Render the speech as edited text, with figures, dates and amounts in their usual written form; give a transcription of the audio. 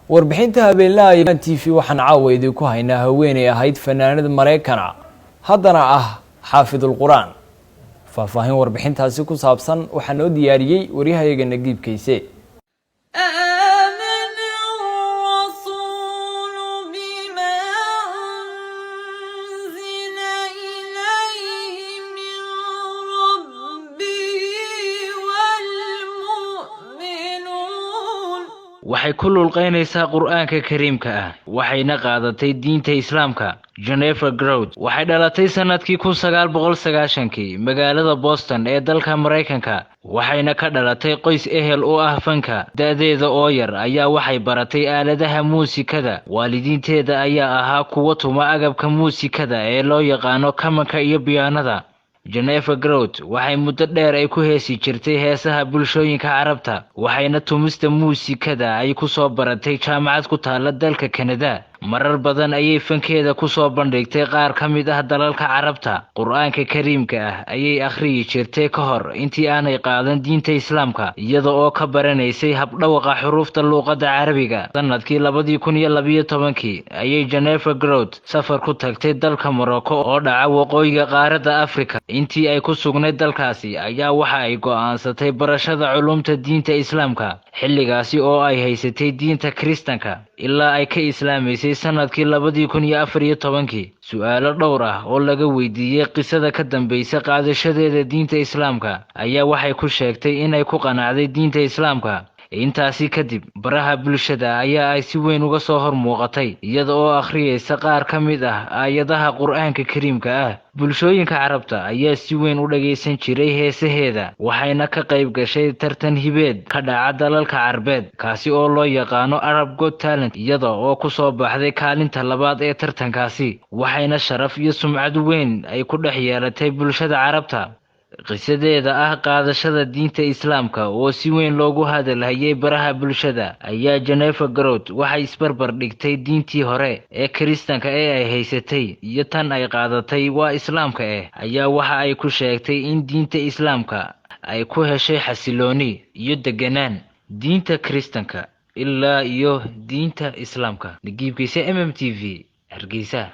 warbixinta habeenlaha Iban TV waxaan caawiyay ku haynaa haweeney ahayd fanaanada Mareykanka haddana ah xaafidul Quraan faahfaahin warbixintaasi ku saabsan waxaan oo diyaariyay wariyahayaga Nagiib Kayse waxay ku lulqaynaysaa quraanka kariimka ah waxayna qaadatay diinta islaamka Jennifer Grout waxay dhalatay sanadkii 1990 magaalada Boston ee dalka Mareykanka waxayna ka dhalatay qoys ehel oo ah fanka da'deeda oo yar ayaa waxay baratay aaladaha muusikada waalidiinteeda ayaa ahaa kuwa tuma agabka muusikada ee loo yaqaano kamanka iyo piyaanada Jennifer Grout waxay muddo dheer ay ku heesi jirtay heesaha bulshooyinka Carabta waxayna tumista muusikada ay ku soo baratay jaamacad ku taala dalka Canada marar badan ayay fankeeda ku soo bandhigtay qaar ka mid ah dalalka Carabta quraanka kariimka ah ayay akhriyi jirtay ka hor intii aanay qaadan diinta islaamka iyada oo ka baranaysay hab dhawaqa xuruufta luqadda Carabiga sanadkii 2012 ayay Jennifer Grout safar ku tagtay dalka Morocco oo dhaca waqooyiga qaaradda Afrika intii ay ku sugnayd dalkaasi ayaa waxa ay go'aansatay barashada culumta diinta islaamka xilligaasi oo ay haysatay diinta Kristanka ilaa ay ka islaamaysay sanadkii 2014 su'aalo dhowr ah oo laga weydiiyay qisada ka dambaysa qaadashadeeda diinta islaamka ayaa waxay ku sheegtay inay ku qanacday diinta islaamka intaasi kadib baraha bulshada ayaa ay si weyn uga soo hormuuqatay iyada oo akhriyaysa qaar ka mid ah aayadaha quraanka kariimka ah bulshooyinka Carabta ayaa si weyn u dhageysan jiray heesaheeda waxayna ka qayb gashay tartan hibeed ka dhaca dalalka Carbeed kaasi oo loo yaqaano Arab Got Talent iyada oo ku soo baxday kaalinta labaad ee tartankaasi waxayna sharaf iyo sumcad weyn ay ku dhex yeelatay bulshada Carabta qisadeeda ah qaadashada diinta islaamka oo si weyn loogu hadalhayay baraha bulshada ayaa Jennifer Grout waxay isbarbar dhigtay diintii hore ee Kristanka ee ay haysatay iyo tan ay qaadatay waa islaamka ayaa waxa ay ku sheegtay in diinta islaamka ay ku heshay xasilooni iyo deganaan diinta Kristanka ilaa iyo diinta islaamka Nagiib Kayse MMTV Hargeysa